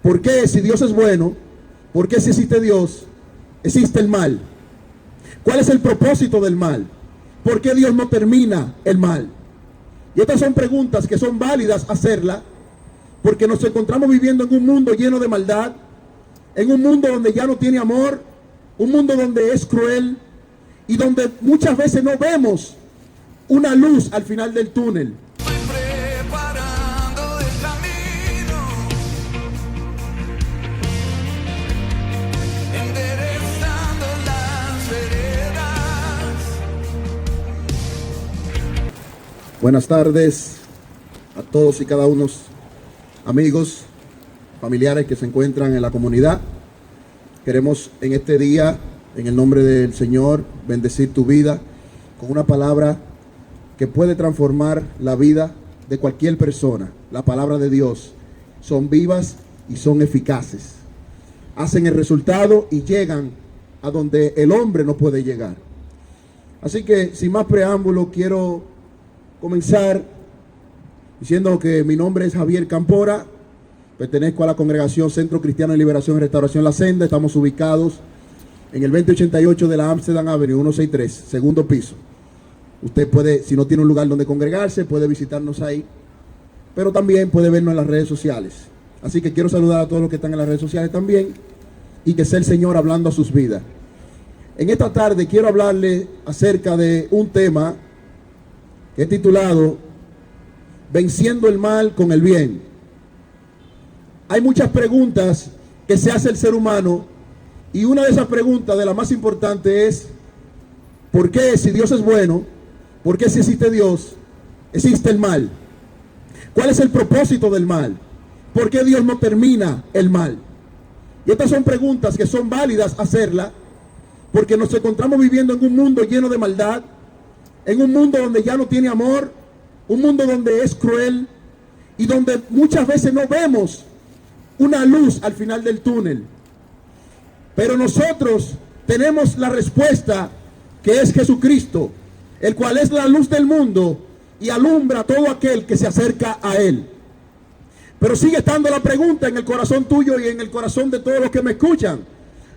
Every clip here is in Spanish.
¿Por qué si Dios es bueno? ¿Por qué si existe Dios, existe el mal? ¿Cuál es el propósito del mal? ¿Por qué Dios no termina el mal? Y estas son preguntas que son válidas hacerlas, porque nos encontramos viviendo en un mundo lleno de maldad, en un mundo donde ya no tiene amor, un mundo donde es cruel y donde muchas veces no vemos una luz al final del túnel. Preparando el camino, enderezando las veredas. Buenas tardes a todos y cada uno, amigos, familiares que se encuentran en la comunidad. Queremos en este día, en el nombre del Señor, bendecir tu vida con una palabra que puede transformar la vida de cualquier persona. La palabra de Dios son vivas y son eficaces. Hacen el resultado y llegan a donde el hombre no puede llegar. Así que, sin más preámbulo, quiero comenzar diciendo que mi nombre es Javier Campora. Pertenezco a la congregación Centro Cristiano de Liberación y Restauración La Senda. Estamos ubicados en el 2088 de la Amsterdam Avenue, 163, segundo piso. Usted puede, si no tiene un lugar donde congregarse, puede visitarnos ahí, pero también puede vernos en las redes sociales. Así que quiero saludar a todos los que están en las redes sociales también, y que sea el Señor hablando a sus vidas. En esta tarde quiero hablarle acerca de un tema que he titulado Venciendo el mal con el bien. Hay muchas preguntas que se hace el ser humano, y una de esas preguntas, de la más importante, es ¿por qué si Dios es bueno? ¿Por qué si existe Dios, existe el mal? ¿Cuál es el propósito del mal? ¿Por qué Dios no termina el mal? Y estas son preguntas que son válidas hacerlas, porque nos encontramos viviendo en un mundo lleno de maldad, en un mundo donde ya no tiene amor, un mundo donde es cruel y donde muchas veces no vemos una luz al final del túnel. Pero nosotros tenemos la respuesta, que es Jesucristo, el cual es la luz del mundo y alumbra a todo aquel que se acerca a Él. Pero sigue estando la pregunta en el corazón tuyo y en el corazón de todos los que me escuchan: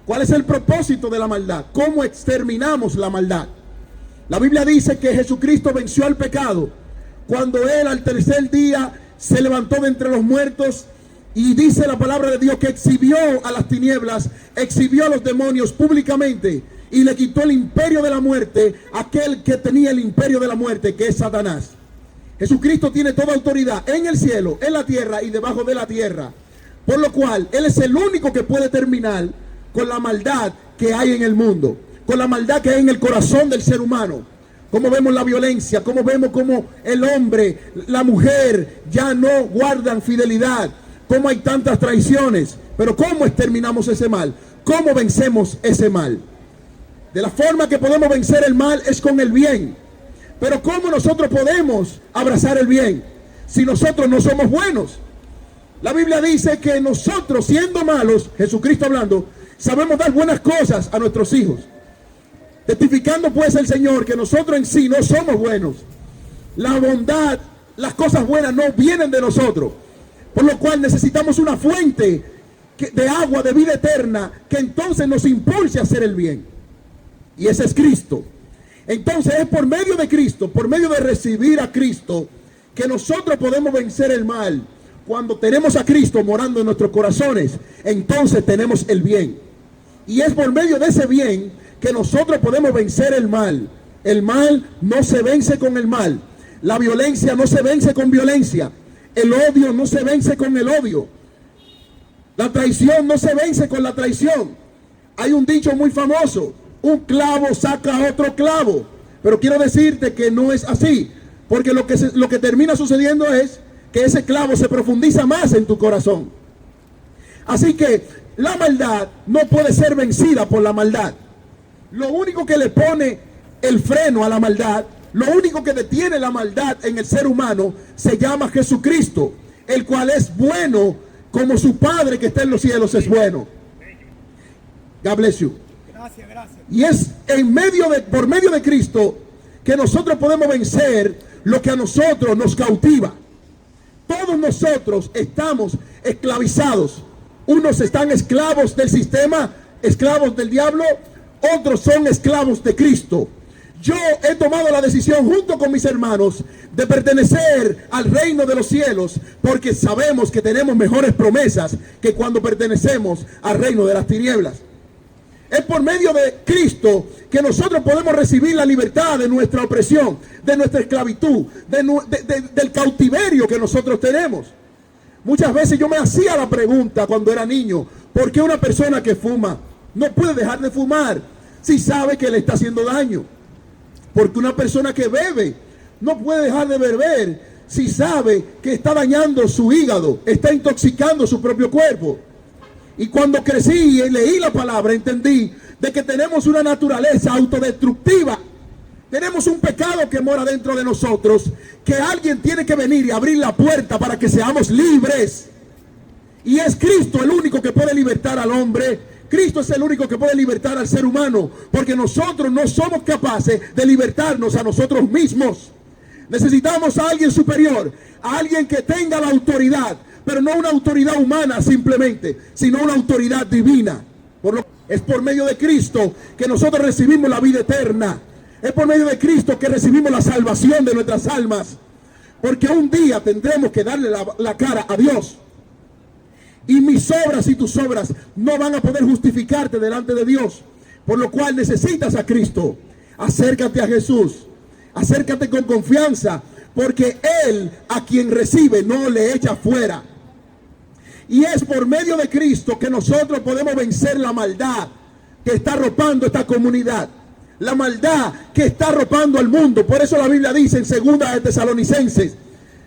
¿cuál es el propósito de la maldad? ¿Cómo exterminamos la maldad? La Biblia dice que Jesucristo venció al pecado cuando Él al tercer día se levantó de entre los muertos, y dice la palabra de Dios que exhibió a las tinieblas, exhibió a los demonios públicamente, y le quitó el imperio de la muerte a aquel que tenía el imperio de la muerte, que es Satanás. Jesucristo tiene toda autoridad en el cielo, en la tierra y debajo de la tierra, por lo cual Él es el único que puede terminar con la maldad que hay en el mundo, con la maldad que hay en el corazón del ser humano. Como vemos la violencia, como vemos como el hombre, la mujer ya no guardan fidelidad, cómo hay tantas traiciones. Pero ¿cómo exterminamos ese mal? ¿Cómo vencemos ese mal? De la forma que podemos vencer el mal es con el bien. Pero ¿cómo nosotros podemos abrazar el bien si nosotros no somos buenos? La Biblia dice que nosotros, siendo malos, Jesucristo hablando, sabemos dar buenas cosas a nuestros hijos. Testificando pues el Señor que nosotros en sí no somos buenos. La bondad, las cosas buenas no vienen de nosotros. Por lo cual necesitamos una fuente de agua de vida eterna que entonces nos impulse a hacer el bien. Y ese es Cristo. Entonces es por medio de Cristo, por medio de recibir a Cristo, que nosotros podemos vencer el mal. Cuando tenemos a Cristo morando en nuestros corazones, entonces tenemos el bien. Y es por medio de ese bien que nosotros podemos vencer el mal. El mal no se vence con el mal. La violencia no se vence con violencia. El odio no se vence con el odio. La traición no se vence con la traición. Hay un dicho muy famoso: un clavo saca otro clavo. Pero quiero decirte que no es así, porque lo que termina sucediendo es que ese clavo se profundiza más en tu corazón. Así que la maldad no puede ser vencida por la maldad. Lo único que le pone el freno a la maldad, lo único que detiene la maldad en el ser humano, se llama Jesucristo, el cual es bueno como su Padre que está en los cielos es bueno. God bless you. Gracias. Y es por medio de Cristo que nosotros podemos vencer lo que a nosotros nos cautiva. Todos nosotros estamos esclavizados Unos están esclavos del sistema, esclavos del diablo, otros son esclavos de Cristo. Yo he tomado la decisión junto con mis hermanos de pertenecer al reino de los cielos, porque sabemos que tenemos mejores promesas que cuando pertenecemos al reino de las tinieblas. Es por medio de Cristo que nosotros podemos recibir la libertad de nuestra opresión, de nuestra esclavitud, del cautiverio que nosotros tenemos. Muchas veces yo me hacía la pregunta cuando era niño: ¿por qué una persona que fuma no puede dejar de fumar si sabe que le está haciendo daño? Porque una persona que bebe no puede dejar de beber si sabe que está dañando su hígado, está intoxicando su propio cuerpo. Y cuando crecí y leí la palabra, entendí de que tenemos una naturaleza autodestructiva. Tenemos un pecado que mora dentro de nosotros, que alguien tiene que venir y abrir la puerta para que seamos libres. Y es Cristo el único que puede libertar al hombre. Cristo es el único que puede libertar al ser humano, porque nosotros no somos capaces de libertarnos a nosotros mismos. Necesitamos a alguien superior, a alguien que tenga la autoridad, pero no una autoridad humana simplemente, sino una autoridad divina. Es por medio de Cristo que nosotros recibimos la vida eterna. Es por medio de Cristo que recibimos la salvación de nuestras almas, porque un día tendremos que darle la cara a Dios. Y mis obras y tus obras no van a poder justificarte delante de Dios. Por lo cual necesitas a Cristo. Acércate a Jesús. Acércate con confianza, porque Él a quien recibe no le echa fuera. Y es por medio de Cristo que nosotros podemos vencer la maldad que está arropando esta comunidad. La maldad que está arropando al mundo. Por eso la Biblia dice en 2 de Tesalonicenses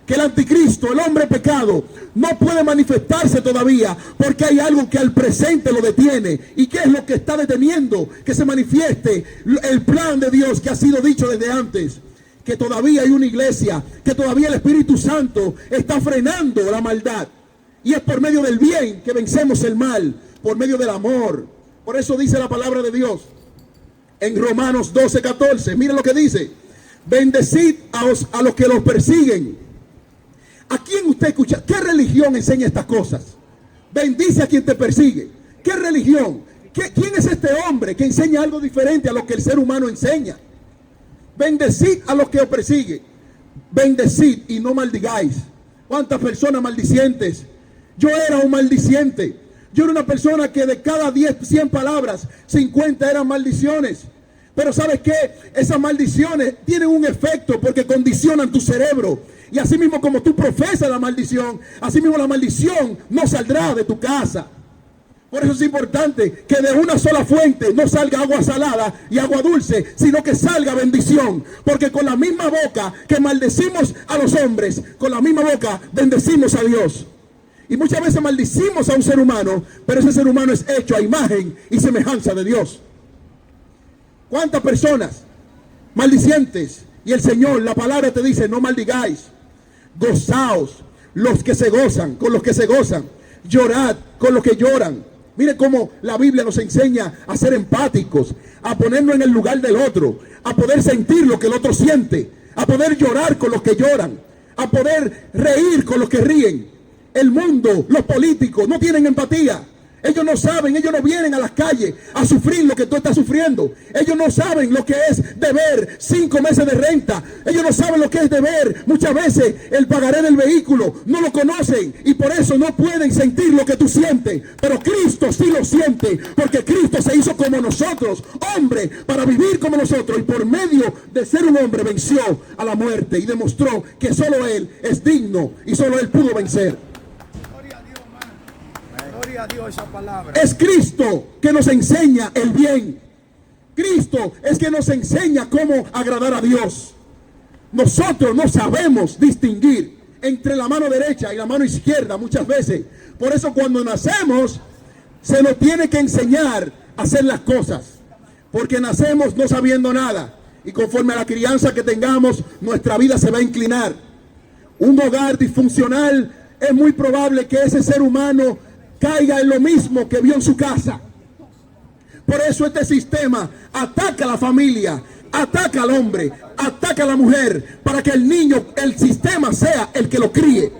que el anticristo, el hombre pecado, no puede manifestarse todavía, porque hay algo que al presente lo detiene. ¿Y qué es lo que está deteniendo que se manifieste el plan de Dios que ha sido dicho desde antes? Que todavía hay una iglesia, que todavía el Espíritu Santo está frenando la maldad. Y es por medio del bien que vencemos el mal, por medio del amor. Por eso dice la palabra de Dios en Romanos 12:14. Miren lo que dice: bendecid a los que los persiguen. ¿A quién usted escucha? ¿Qué religión enseña estas cosas? Bendice a quien te persigue. ¿Qué religión? ¿Quién es este hombre que enseña algo diferente a lo que el ser humano enseña? Bendecid a los que os persiguen. Bendecid y no maldigáis. ¿Cuántas personas maldicientes? Yo era un maldiciente. Yo era una persona que de cada 100 palabras, 50 eran maldiciones. Pero ¿sabes qué? Esas maldiciones tienen un efecto porque condicionan tu cerebro. Y así mismo como tú profesas la maldición, así mismo la maldición no saldrá de tu casa. Por eso es importante que de una sola fuente no salga agua salada y agua dulce, sino que salga bendición. Porque con la misma boca que maldecimos a los hombres, con la misma boca bendecimos a Dios. Y muchas veces maldicimos a un ser humano, pero ese ser humano es hecho a imagen y semejanza de Dios. ¿Cuántas personas maldicientes? Y el Señor, la palabra te dice: no maldigáis. Gozaos los que se gozan, con los que se gozan. Llorad con los que lloran. Mire cómo la Biblia nos enseña a ser empáticos, a ponernos en el lugar del otro, a poder sentir lo que el otro siente, a poder llorar con los que lloran, a poder reír con los que ríen. El mundo, los políticos no tienen empatía. Ellos no saben, ellos no vienen a las calles a sufrir lo que tú estás sufriendo. Ellos no saben lo que es deber 5 meses de renta. Ellos no saben lo que es deber muchas veces el pagaré del vehículo. No lo conocen y por eso no pueden sentir lo que tú sientes. Pero Cristo sí lo siente, porque Cristo se hizo como nosotros, hombre, para vivir como nosotros. Y por medio de ser un hombre venció a la muerte y demostró que solo Él es digno y solo Él pudo vencer. A Dios esa palabra. Es Cristo que nos enseña el bien. Cristo es que nos enseña cómo agradar a Dios. Nosotros no sabemos distinguir entre la mano derecha y la mano izquierda muchas veces. Por eso cuando nacemos se nos tiene que enseñar a hacer las cosas, porque nacemos no sabiendo nada, y conforme a la crianza que tengamos nuestra vida se va a inclinar. Un hogar disfuncional, es muy probable que ese ser humano caiga en lo mismo que vio en su casa. Por eso este sistema ataca a la familia, ataca al hombre, ataca a la mujer, para que el niño, el sistema sea el que lo críe.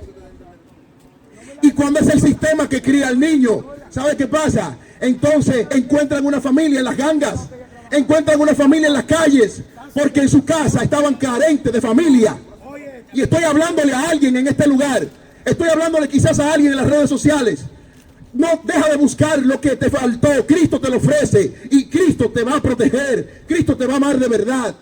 Y cuando es el sistema que cría al niño, ¿sabe qué pasa? Entonces encuentran una familia en las gangas, encuentran una familia en las calles, porque en su casa estaban carentes de familia. Y estoy hablándole a alguien en este lugar, estoy hablándole quizás a alguien en las redes sociales. No deja de buscar lo que te faltó. Cristo te lo ofrece y Cristo te va a proteger. Cristo te va a amar de verdad.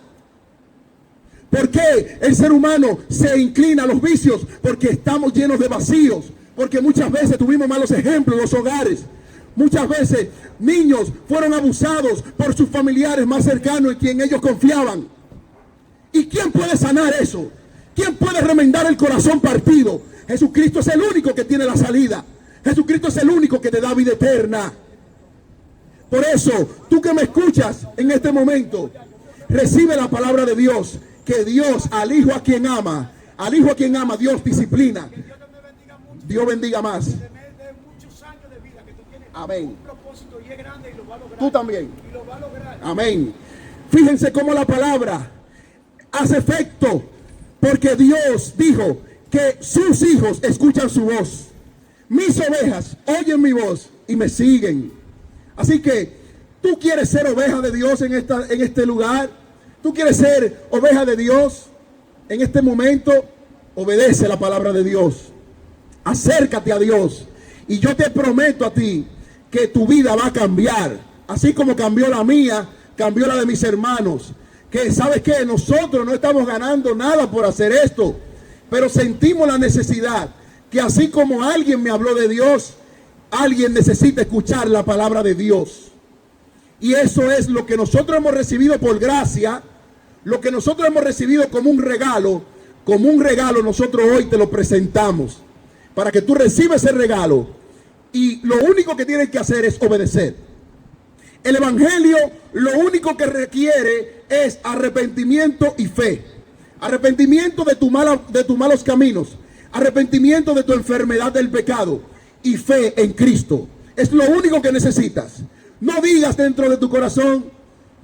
¿Por qué el ser humano se inclina a los vicios? Porque estamos llenos de vacíos. Porque muchas veces tuvimos malos ejemplos en los hogares. Muchas veces niños fueron abusados por sus familiares más cercanos en quien ellos confiaban. ¿Y quién puede sanar eso? ¿Quién puede remendar el corazón partido? Jesucristo es el único que tiene la salida. Jesucristo es el único que te da vida eterna. Por eso, tú que me escuchas en este momento, recibe la palabra de Dios, que Dios al hijo a quien ama, Dios disciplina. Dios bendiga más. Amén. Tú también. Amén. Fíjense cómo la palabra hace efecto, porque Dios dijo que sus hijos escuchan su voz. Mis ovejas oyen mi voz y me siguen. Así que tú quieres ser oveja de Dios en este lugar. Tú quieres ser oveja de Dios en este momento. Obedece la palabra de Dios. Acércate a Dios. Y yo te prometo a ti que tu vida va a cambiar. Así como cambió la mía, cambió la de mis hermanos. Que sabes que nosotros no estamos ganando nada por hacer esto, pero sentimos la necesidad que así como alguien me habló de Dios, alguien necesita escuchar la palabra de Dios. Y eso es lo que nosotros hemos recibido por gracia, lo que nosotros hemos recibido como un regalo nosotros hoy te lo presentamos, para que tú recibas ese regalo. Y lo único que tienes que hacer es obedecer. El evangelio lo único que requiere es arrepentimiento y fe. Arrepentimiento de tus malos caminos. Arrepentimiento de tu enfermedad del pecado y fe en Cristo. Es lo único que necesitas. No digas dentro de tu corazón: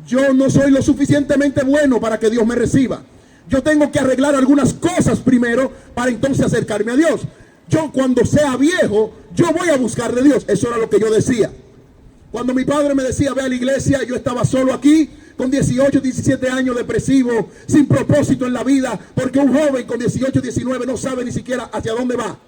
yo no soy lo suficientemente bueno para que Dios me reciba. Yo tengo que arreglar algunas cosas primero para entonces acercarme a Dios. Yo cuando sea viejo, yo voy a buscar de Dios. Eso era lo que yo decía. Cuando mi padre me decía: ve a la iglesia, yo estaba solo aquí, con 18, 17 años, depresivo, sin propósito en la vida, porque un joven con 18, 19 no sabe ni siquiera hacia dónde va.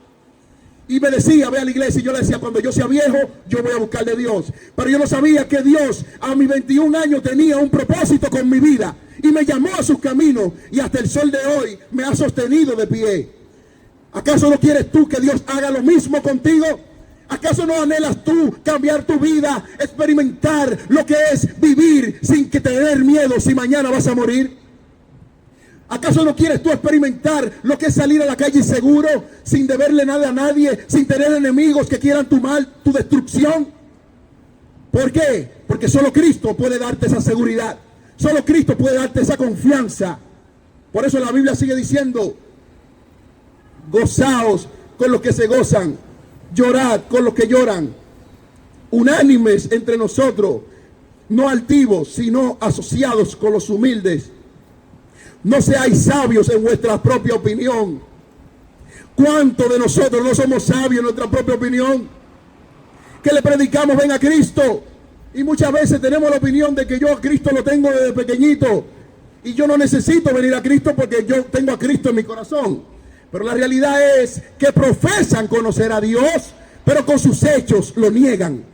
Y me decía: ve a la iglesia, y yo le decía: cuando yo sea viejo, yo voy a buscar de Dios. Pero yo no sabía que Dios a mis 21 años tenía un propósito con mi vida, y me llamó a sus caminos, y hasta el sol de hoy me ha sostenido de pie. ¿Acaso no quieres tú que Dios haga lo mismo contigo? ¿Acaso no anhelas tú cambiar tu vida, experimentar lo que es vivir sin que tener miedo si mañana vas a morir? ¿Acaso no quieres tú experimentar lo que es salir a la calle seguro, sin deberle nada a nadie, sin tener enemigos que quieran tu mal, tu destrucción? ¿Por qué? Porque solo Cristo puede darte esa seguridad. Solo Cristo puede darte esa confianza. Por eso la Biblia sigue diciendo: gozaos con los que se gozan, llorad con los que lloran, unánimes entre nosotros, no altivos, sino asociados con los humildes. No seáis sabios en vuestra propia opinión. ¿Cuántos de nosotros no somos sabios en nuestra propia opinión? Que le predicamos: ven a Cristo, y muchas veces tenemos la opinión de que yo a Cristo lo tengo desde pequeñito, y yo no necesito venir a Cristo porque yo tengo a Cristo en mi corazón. Pero la realidad es que profesan conocer a Dios, pero con sus hechos lo niegan.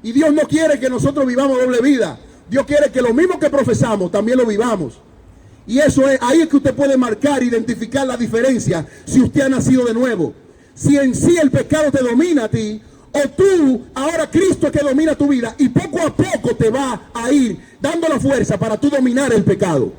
Y Dios no quiere que nosotros vivamos doble vida. Dios quiere que lo mismo que profesamos también lo vivamos. Y eso es, ahí es que usted puede marcar, identificar la diferencia si usted ha nacido de nuevo. Si en sí el pecado te domina a ti, o tú, ahora Cristo es que domina tu vida, y poco a poco te va a ir dando la fuerza para tú dominar el pecado.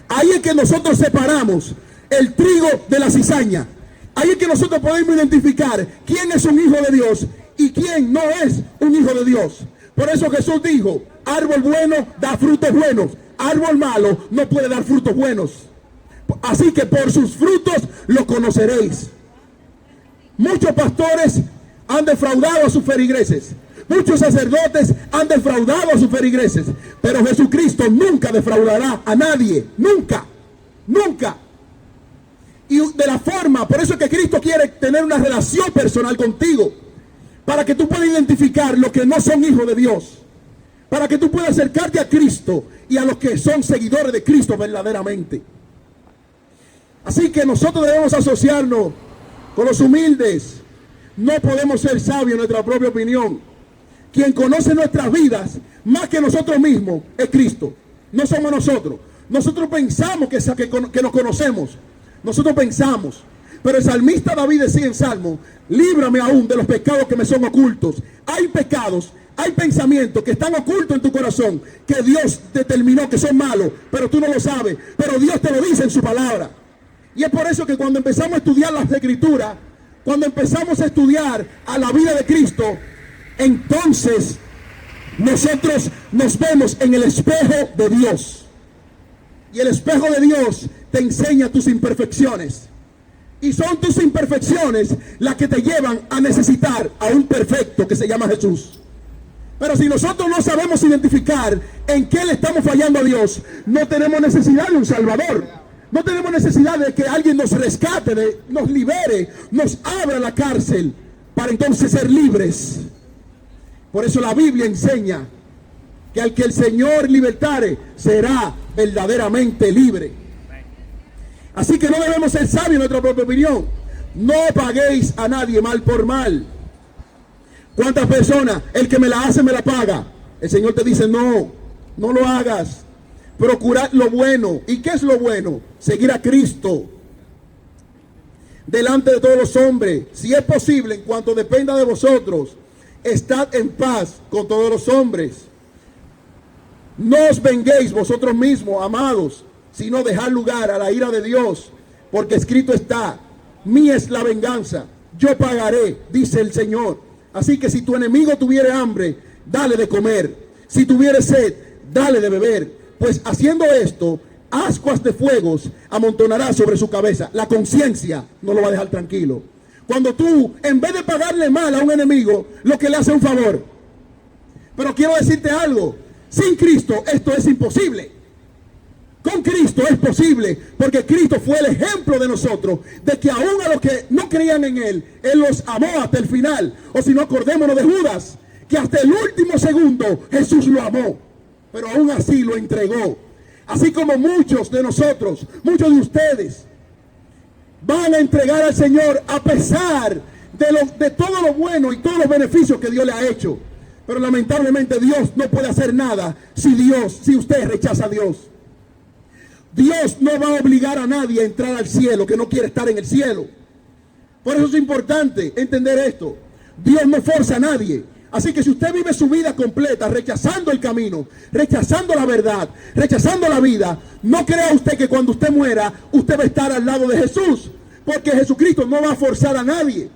Ahí es que nosotros separamos el trigo de la cizaña. Ahí es que nosotros podemos identificar quién es un hijo de Dios y quién no es un hijo de Dios. Por eso Jesús dijo: árbol bueno da frutos buenos, árbol malo no puede dar frutos buenos. Así que por sus frutos los conoceréis. Muchos pastores han defraudado a sus feligreses. Muchos sacerdotes han defraudado a sus feligreses. Pero Jesucristo nunca defraudará a nadie. Nunca. Nunca. Y de la forma, por eso es que Cristo quiere tener una relación personal contigo, para que tú puedas identificar los que no son hijos de Dios, para que tú puedas acercarte a Cristo y a los que son seguidores de Cristo verdaderamente. Así que nosotros debemos asociarnos con los humildes. No podemos ser sabios en nuestra propia opinión. Quien conoce nuestras vidas más que nosotros mismos es Cristo. No somos nosotros. Nosotros pensamos que nos conocemos. Nosotros pensamos. Pero el salmista David decía en Salmo: líbrame aún de los pecados que me son ocultos. Hay pecados, hay pensamientos que están ocultos en tu corazón, que Dios determinó que son malos, pero tú no lo sabes. Pero Dios te lo dice en su palabra. Y es por eso que cuando empezamos a estudiar las Escrituras, cuando empezamos a estudiar a la vida de Cristo, entonces nosotros nos vemos en el espejo de Dios. Y el espejo de Dios te enseña tus imperfecciones. Y son tus imperfecciones las que te llevan a necesitar a un perfecto que se llama Jesús. Pero si nosotros no sabemos identificar en qué le estamos fallando a Dios, no tenemos necesidad de un Salvador. No tenemos necesidad de que alguien nos rescate, nos libere, nos abra la cárcel para entonces ser libres. Por eso la Biblia enseña que al que el Señor libertare será verdaderamente libre. Así que no debemos ser sabios en nuestra propia opinión. No paguéis a nadie mal por mal. ¿Cuántas personas? El que me la hace me la paga. El Señor te dice: no, no lo hagas. Procurad lo bueno. ¿Y qué es lo bueno? Seguir a Cristo delante de todos los hombres. Si es posible, en cuanto dependa de vosotros, estad en paz con todos los hombres. No os venguéis vosotros mismos, amados, sino dejad lugar a la ira de Dios, porque escrito está: mía es la venganza, yo pagaré, dice el Señor. Así que si tu enemigo tuviere hambre, dale de comer. Si tuviere sed, dale de beber. Pues haciendo esto, ascuas de fuegos amontonará sobre su cabeza. La conciencia no lo va a dejar tranquilo. Cuando tú, en vez de pagarle mal a un enemigo, lo que le hace un favor. Pero quiero decirte algo: sin Cristo esto es imposible. Con Cristo es posible, porque Cristo fue el ejemplo de nosotros, de que aún a los que no creían en Él, Él los amó hasta el final. O si no, acordémonos de Judas, que hasta el último segundo Jesús lo amó, pero aún así lo entregó. Así como muchos de nosotros, muchos de ustedes, van a entregar al Señor a pesar de todo lo bueno y todos los beneficios que Dios le ha hecho. Pero lamentablemente Dios no puede hacer nada si usted rechaza a Dios. Dios no va a obligar a nadie a entrar al cielo que no quiere estar en el cielo. Por eso es importante entender esto. Dios no forza a nadie. Así que si usted vive su vida completa rechazando el camino, rechazando la verdad, rechazando la vida, no crea usted que cuando usted muera, usted va a estar al lado de Jesús. Porque Jesucristo no va a forzar a nadie.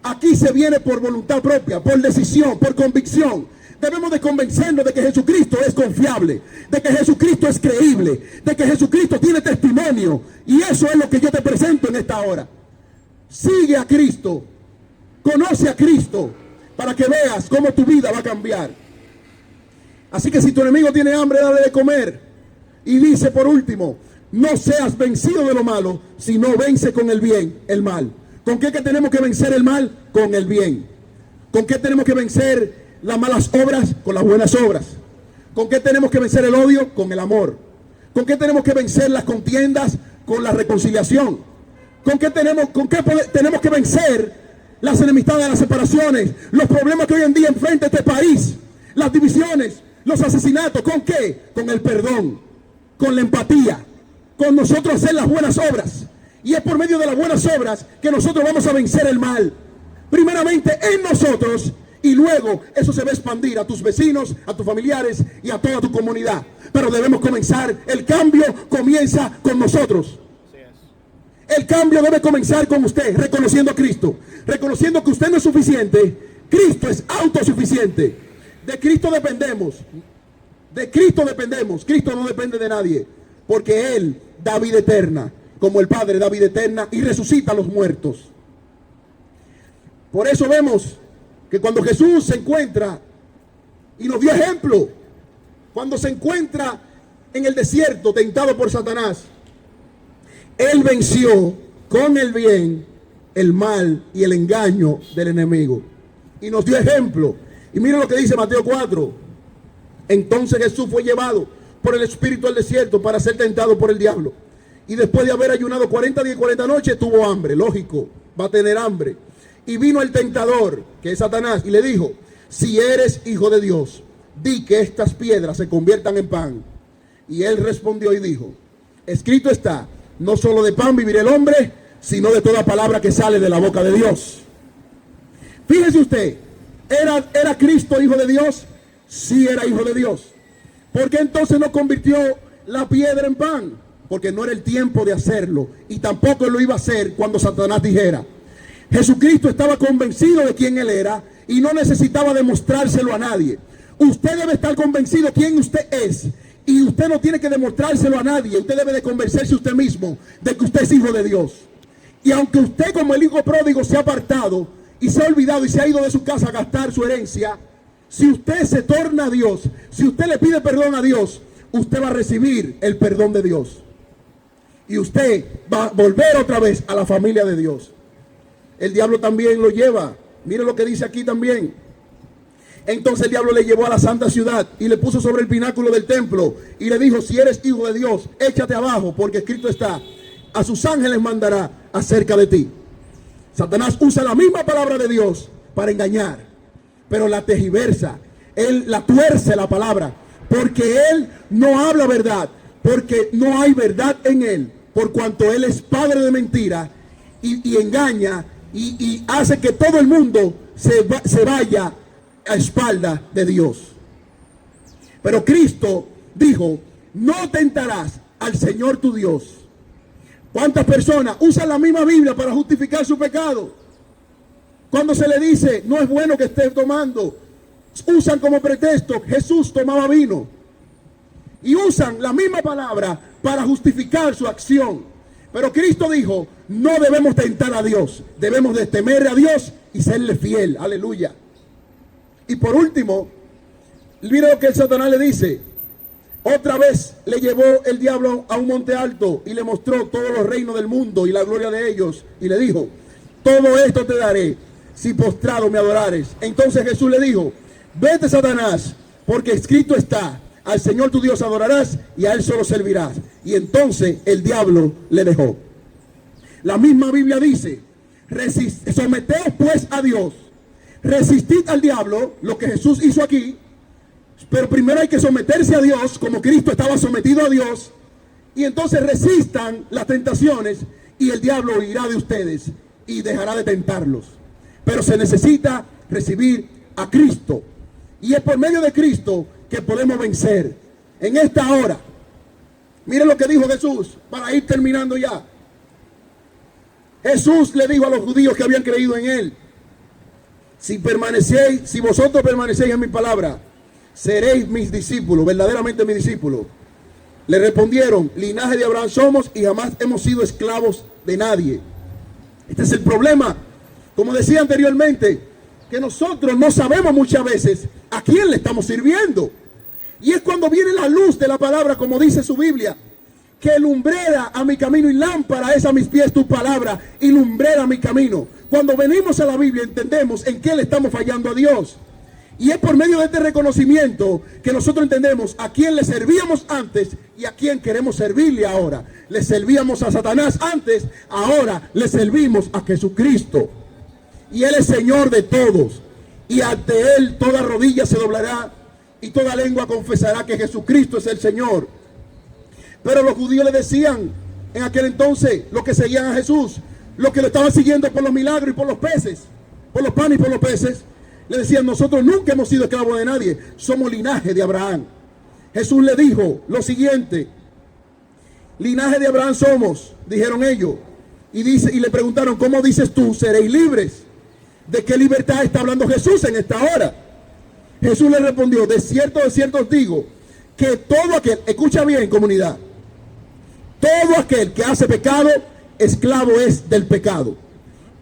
Aquí se viene por voluntad propia, por decisión, por convicción. Debemos de convencernos de que Jesucristo es confiable, de que Jesucristo es creíble, de que Jesucristo tiene testimonio. Y eso es lo que yo te presento en esta hora. Sigue a Cristo, conoce a Cristo, para que veas cómo tu vida va a cambiar. Así que si tu enemigo tiene hambre, dale de comer. Y dice por último: no seas vencido de lo malo, sino vence con el bien el mal. ¿Con qué que tenemos que vencer el mal? Con el bien. ¿Con qué tenemos que vencer las malas obras? Con las buenas obras. ¿Con qué tenemos que vencer el odio? Con el amor. ¿Con qué tenemos que vencer las contiendas? Con la reconciliación. ¿Con qué tenemos que vencer las enemistades, las separaciones, los problemas que hoy en día enfrenta este país, las divisiones, los asesinatos? ¿Con qué? Con el perdón, con la empatía, con nosotros hacer las buenas obras. Y es por medio de las buenas obras que nosotros vamos a vencer el mal. Primeramente en nosotros, y luego eso se va a expandir a tus vecinos, a tus familiares y a toda tu comunidad. Pero debemos comenzar. El cambio comienza con nosotros. El cambio debe comenzar con usted, reconociendo a Cristo, reconociendo que usted no es suficiente. Cristo es autosuficiente. De Cristo dependemos. De Cristo dependemos. Cristo no depende de nadie, porque Él da vida eterna, como el Padre da vida eterna y resucita a los muertos. Por eso vemos que cuando Jesús se encuentra, y nos dio ejemplo, cuando se encuentra en el desierto tentado por Satanás, Él venció con el bien, el mal y el engaño del enemigo. Y nos dio ejemplo. Y miren lo que dice Mateo 4. Entonces Jesús fue llevado por el Espíritu al desierto para ser tentado por el diablo. Y después de haber ayunado 40 días y 40 noches, tuvo hambre. Lógico, va a tener hambre. Y vino el tentador, que es Satanás, y le dijo: si eres hijo de Dios, di que estas piedras se conviertan en pan. Y él respondió y dijo: escrito está, no solo de pan vivirá el hombre, sino de toda palabra que sale de la boca de Dios. Fíjese usted, ¿era Cristo hijo de Dios? Sí, era hijo de Dios. ¿Por qué entonces no convirtió la piedra en pan? Porque no era el tiempo de hacerlo, y tampoco lo iba a hacer cuando Satanás dijera. Jesucristo estaba convencido de quién él era y no necesitaba demostrárselo a nadie. Usted debe estar convencido quién usted es, y usted no tiene que demostrárselo a nadie. Usted debe de convencerse usted mismo de que usted es hijo de Dios. Y aunque usted, como el hijo pródigo, se ha apartado y se ha olvidado y se ha ido de su casa a gastar su herencia, si usted se torna a Dios, si usted le pide perdón a Dios, usted va a recibir el perdón de Dios. Y usted va a volver otra vez a la familia de Dios. El diablo también lo lleva. Mire lo que dice aquí también. Entonces el diablo le llevó a la santa ciudad y le puso sobre el pináculo del templo y le dijo: si eres hijo de Dios, échate abajo, porque escrito está, a sus ángeles mandará acerca de ti. Satanás usa la misma palabra de Dios para engañar, pero la tergiversa. Él la tuerce la palabra, porque él no habla verdad, porque no hay verdad en él, por cuanto él es padre de mentira y engaña y hace que todo el mundo se vaya a espalda de Dios. Pero Cristo dijo: no tentarás al Señor tu Dios. ¿Cuántas personas usan la misma Biblia para justificar su pecado? Cuando se le dice: no es bueno que estés tomando, usan como pretexto: Jesús tomaba vino. Y usan la misma palabra para justificar su acción. Pero Cristo dijo: no debemos tentar a Dios, debemos de temer a Dios y serle fiel. Aleluya. Y por último, mira lo que el Satanás le dice. Otra vez le llevó el diablo a un monte alto y le mostró todos los reinos del mundo y la gloria de ellos, y le dijo: todo esto te daré si postrado me adorares. Entonces Jesús le dijo: vete, Satanás, porque escrito está, al Señor tu Dios adorarás y a él solo servirás. Y entonces el diablo le dejó. La misma Biblia dice: someteos pues a Dios, resistid al diablo, lo que Jesús hizo aquí. Pero primero hay que someterse a Dios, como Cristo estaba sometido a Dios, y entonces resistan las tentaciones y el diablo huirá de ustedes y dejará de tentarlos. Pero se necesita recibir a Cristo, y es por medio de Cristo que podemos vencer en esta hora. Miren lo que dijo Jesús para ir terminando ya. Jesús le dijo a los judíos que habían creído en él: si vosotros permanecéis en mi palabra, seréis mis discípulos, verdaderamente mis discípulos. Le respondieron: linaje de Abraham somos y jamás hemos sido esclavos de nadie. Este es el problema, como decía anteriormente, que nosotros no sabemos muchas veces a quién le estamos sirviendo. Y es cuando viene la luz de la palabra, como dice su Biblia, que lumbrera a mi camino y lámpara es a mis pies tu palabra y lumbrera mi camino. Cuando venimos a la Biblia entendemos en qué le estamos fallando a Dios. Y es por medio de este reconocimiento que nosotros entendemos a quién le servíamos antes y a quién queremos servirle ahora. Le servíamos a Satanás antes, ahora le servimos a Jesucristo. Y Él es Señor de todos. Y ante Él toda rodilla se doblará y toda lengua confesará que Jesucristo es el Señor. Pero los judíos le decían en aquel entonces, los que seguían a Jesús, los que lo estaban siguiendo por los milagros y por los peces, por los panes y por los peces, le decían: nosotros nunca hemos sido esclavos de nadie, somos linaje de Abraham. Jesús le dijo lo siguiente: linaje de Abraham somos, dijeron ellos. Y le preguntaron: ¿cómo dices tú seréis libres? ¿De qué libertad está hablando Jesús en esta hora? Jesús le respondió: de cierto os digo, que todo aquel, escucha bien comunidad, todo aquel que hace pecado, esclavo es del pecado.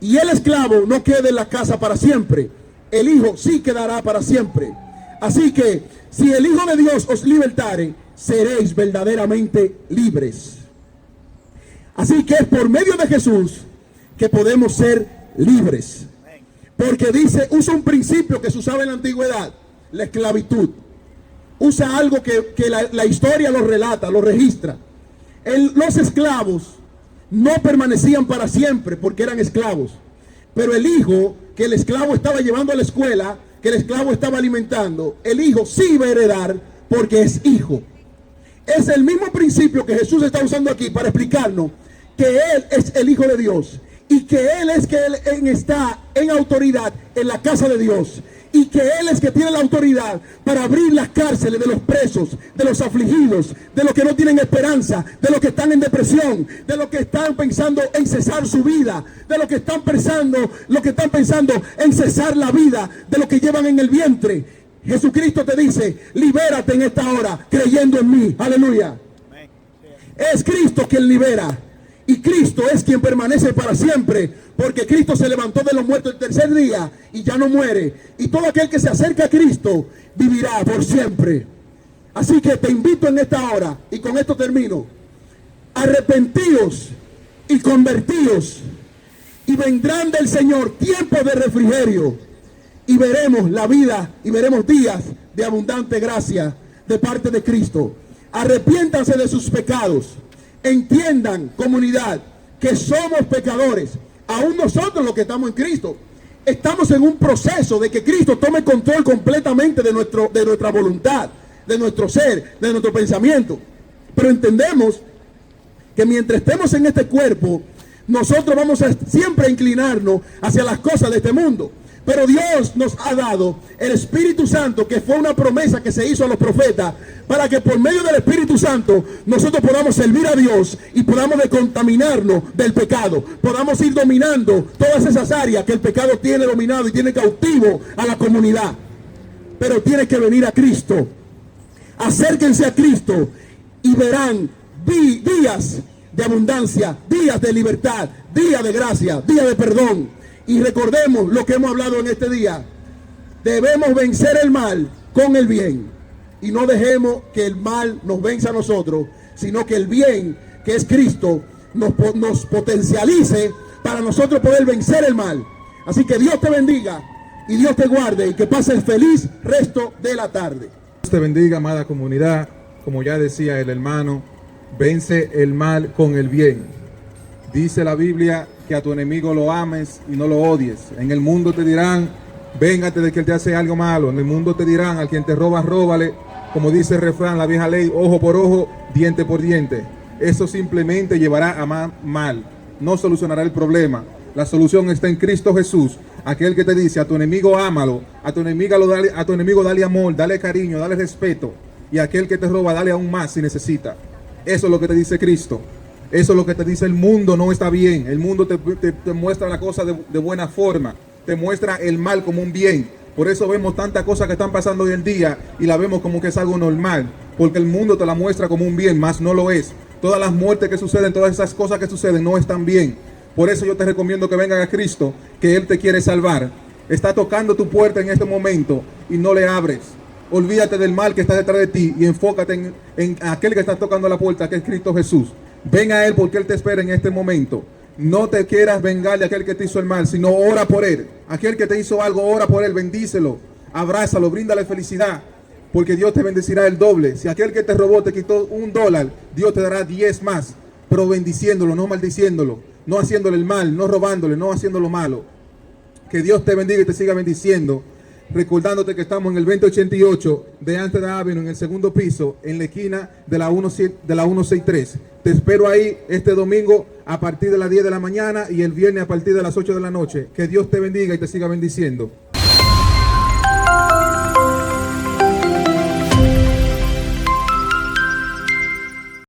Y el esclavo no queda en la casa para siempre, el Hijo sí quedará para siempre. Así que si el Hijo de Dios os libertare, seréis verdaderamente libres. Así que es por medio de Jesús que podemos ser libres. Porque dice, usa un principio que se usaba en la antigüedad, la esclavitud. Usa algo que la historia lo relata, lo registra. Los esclavos no permanecían para siempre porque eran esclavos. Pero el hijo que el esclavo estaba llevando a la escuela, que el esclavo estaba alimentando, el hijo sí iba a heredar porque es hijo. Es el mismo principio que Jesús está usando aquí para explicarnos que Él es el Hijo de Dios y que Él es que Él está en autoridad en la casa de Dios y que Él es que tiene la autoridad para abrir las cárceles de los presos, de los afligidos, de los que no tienen esperanza, de los que están en depresión, de los que están pensando en cesar su vida, de los que están pensando en cesar la vida, de los que llevan en el vientre. Jesucristo te dice, libérate en esta hora creyendo en mí. Aleluya. Es Cristo quien libera. Y Cristo es quien permanece para siempre, porque Cristo se levantó de los muertos el tercer día y ya no muere. Y todo aquel que se acerca a Cristo vivirá por siempre. Así que te invito en esta hora, y con esto termino, arrepentíos y convertíos, y vendrán del Señor tiempos de refrigerio, y veremos la vida, y veremos días de abundante gracia de parte de Cristo. Arrepiéntanse de sus pecados. Entiendan, comunidad, que somos pecadores. Aún nosotros los que estamos en Cristo estamos en un proceso de que Cristo tome control completamente de nuestra voluntad, de nuestro ser, de nuestro pensamiento. Pero entendemos que mientras estemos en este cuerpo, nosotros vamos a siempre inclinarnos hacia las cosas de este mundo. Pero Dios nos ha dado el Espíritu Santo, que fue una promesa que se hizo a los profetas, para que por medio del Espíritu Santo nosotros podamos servir a Dios y podamos descontaminarnos del pecado. Podamos ir dominando todas esas áreas que el pecado tiene dominado y tiene cautivo a la comunidad. Pero tiene que venir a Cristo. Acérquense a Cristo y verán días de abundancia, días de libertad, días de gracia, días de perdón. Y recordemos lo que hemos hablado en este día. Debemos vencer el mal con el bien. Y no dejemos que el mal nos venza a nosotros, sino que el bien, que es Cristo, nos potencialice para nosotros poder vencer el mal. Así que Dios te bendiga y Dios te guarde y que pases feliz resto de la tarde. Dios te bendiga, amada comunidad. Como ya decía el hermano, vence el mal con el bien. Dice la Biblia que a tu enemigo lo ames y no lo odies. En el mundo te dirán, véngate de quien te hace algo malo. En el mundo te dirán, al quien te roba, róbale. Como dice el refrán, la vieja ley, ojo por ojo, diente por diente. Eso simplemente llevará a mal. No solucionará el problema. La solución está en Cristo Jesús. Aquel que te dice, a tu enemigo ámalo, a tu enemigo dale amor, dale cariño, dale respeto. Y a aquel que te roba, dale aún más si necesita. Eso es lo que te dice Cristo. Eso es lo que te dice el mundo, no está bien. El mundo te muestra la cosa de buena forma. Te muestra el mal como un bien. Por eso vemos tantas cosas que están pasando hoy en día y la vemos como que es algo normal. Porque el mundo te la muestra como un bien, más no lo es. Todas las muertes que suceden, todas esas cosas que suceden no están bien. Por eso yo te recomiendo que vengas a Cristo, que Él te quiere salvar. Está tocando tu puerta en este momento y no le abres. Olvídate del mal que está detrás de ti y enfócate en aquel que está tocando la puerta, que es Cristo Jesús. Ven a Él porque Él te espera en este momento. No te quieras vengar de aquel que te hizo el mal, sino ora por Él. Aquel que te hizo algo, ora por Él, bendícelo, abrázalo, bríndale felicidad, porque Dios te bendecirá el doble. Si aquel que te robó te quitó $1, Dios te dará 10 más, pero bendiciéndolo, no maldiciéndolo, no haciéndole el mal, no robándole, no haciendo lo malo. Que Dios te bendiga y te siga bendiciendo. Recordándote que estamos en el 2088 de Amsterdam Avenue, en el segundo piso, en la esquina de la 163. Te espero ahí este domingo a partir de las 10 de la mañana y el viernes a partir de las 8 de la noche. Que Dios te bendiga y te siga bendiciendo.